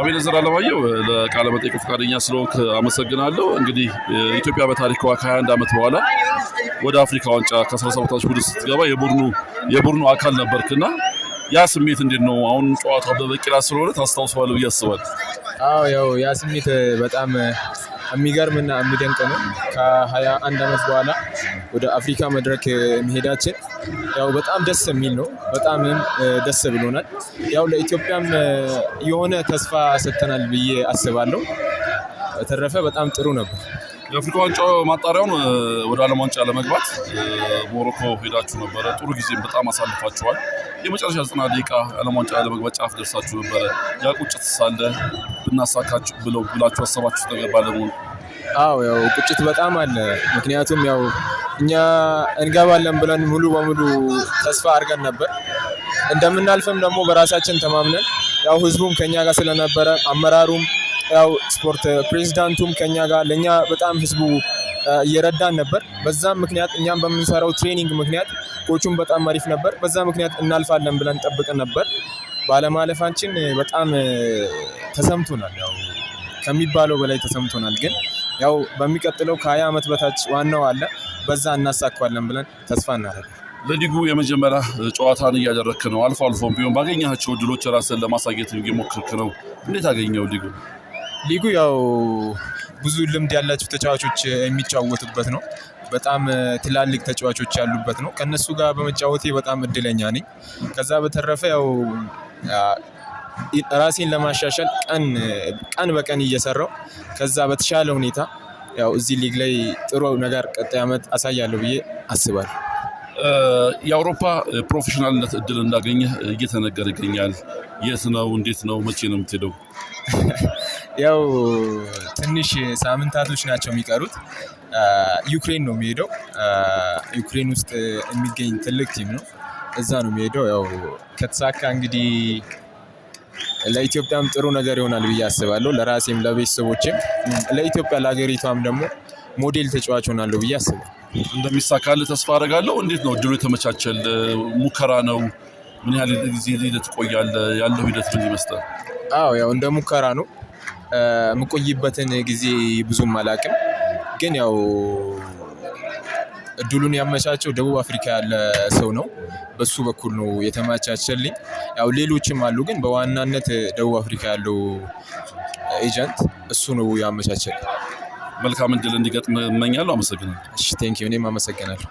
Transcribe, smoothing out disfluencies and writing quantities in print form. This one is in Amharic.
አቤኔዘር አለማየሁ ለቃለ መጠይቁ ፈቃደኛ ስለሆንክ አመሰግናለሁ። እንግዲህ ኢትዮጵያ በታሪኳ ከ21 ዓመት በኋላ ወደ አፍሪካ ዋንጫ ከ17 ቡድን ስትገባ የቡድኑ አካል ነበርክና ያ ስሜት እንዴት ነው? አሁን ጨዋታው በበቂላ ስለሆነ ታስታውሰዋለህ ብዬ አስባለሁ። አዎ ያው ያ ስሜት በጣም የሚገርምና የሚደንቅ ነው። ከ21 ዓመት በኋላ ወደ አፍሪካ መድረክ መሄዳችን ያው በጣም ደስ የሚል ነው። በጣም ደስ ብሎናል። ያው ለኢትዮጵያም የሆነ ተስፋ ሰጥተናል ብዬ አስባለሁ። በተረፈ በጣም ጥሩ ነበር። የአፍሪካ ዋንጫ ማጣሪያውን ወደ ዓለም ዋንጫ ለመግባት ሞሮኮ ሄዳችሁ ነበረ። ጥሩ ጊዜም በጣም አሳልፋችኋል። የመጨረሻ 90 ደቂቃ ዓለም ዋንጫ ለመግባት ጫፍ ደርሳችሁ ነበረ። ያ ቁጭት ሳለ ብናሳካችሁ ብላችሁ አሰባችሁ ተገባለ ነው? አዎ ያው ቁጭት በጣም አለ። ምክንያቱም ያው እኛ እንገባለን ብለን ሙሉ በሙሉ ተስፋ አድርገን ነበር። እንደምናልፍም ደግሞ በራሳችን ተማምነን ያው ህዝቡም ከኛ ጋር ስለነበረ አመራሩም ያው ስፖርት ፕሬዝዳንቱም ከኛ ጋር ለኛ በጣም ህዝቡ እየረዳን ነበር። በዛም ምክንያት እኛም በምንሰራው ትሬኒንግ ምክንያት ኮቹም በጣም አሪፍ ነበር። በዛ ምክንያት እናልፋለን ብለን ጠብቀን ነበር። ባለማለፋችን በጣም ተሰምቶናል። ያው ከሚባለው በላይ ተሰምቶናል። ግን ያው በሚቀጥለው ከ20 ዓመት በታች ዋናው አለ በዛ እናሳካዋለን ብለን ተስፋ እናደርጋለን። ለሊጉ የመጀመሪያ ጨዋታን እያደረክ ነው። አልፎ አልፎም ቢሆን ባገኛቸው ድሎች ራስን ለማሳየት እየሞከርክ ነው። እንዴት አገኘው ሊጉ? ሊጉ ያው ብዙ ልምድ ያላቸው ተጫዋቾች የሚጫወቱበት ነው። በጣም ትላልቅ ተጫዋቾች ያሉበት ነው። ከነሱ ጋር በመጫወቴ በጣም እድለኛ ነኝ። ከዛ በተረፈ ያው ራሴን ለማሻሻል ቀን በቀን እየሰራው ከዛ በተሻለ ሁኔታ ያው እዚህ ሊግ ላይ ጥሩ ነገር ቀጣይ ዓመት አሳያለሁ ብዬ አስባለሁ። የአውሮፓ ፕሮፌሽናልነት እድል እንዳገኘ እየተነገረ ይገኛል። የት ነው? እንዴት ነው? መቼ ነው የምትሄደው? ያው ትንሽ ሳምንታቶች ናቸው የሚቀሩት። ዩክሬን ነው የሚሄደው። ዩክሬን ውስጥ የሚገኝ ትልቅ ቲም ነው። እዛ ነው የሚሄደው። ያው ከተሳካ እንግዲህ ለኢትዮጵያም ጥሩ ነገር ይሆናል ብዬ አስባለሁ። ለራሴም ለቤተሰቦቼም ለኢትዮጵያ ለሀገሪቷም ደግሞ ሞዴል ተጫዋች ሆናለሁ ብዬ አስባለሁ። እንደሚሳካልህ ተስፋ አደርጋለሁ። እንዴት ነው እድሉ የተመቻቸል? ሙከራ ነው? ምን ያህል ጊዜ ሂደት ትቆያለህ? ያለው ሂደት ምን ይመስላል? አዎ ያው እንደ ሙከራ ነው። የምቆይበትን ጊዜ ብዙም አላውቅም። ግን ያው እድሉን ያመቻቸው ደቡብ አፍሪካ ያለ ሰው ነው። በሱ በኩል ነው የተመቻቸልኝ። ያው ሌሎችም አሉ፣ ግን በዋናነት ደቡብ አፍሪካ ያለው ኤጀንት እሱ ነው ያመቻቸልኝ። መልካም እድል እንዲገጥም እመኛለሁ። አመሰግናለሁ። እሺ ቴንክ ዩ። እኔም አመሰግናለሁ።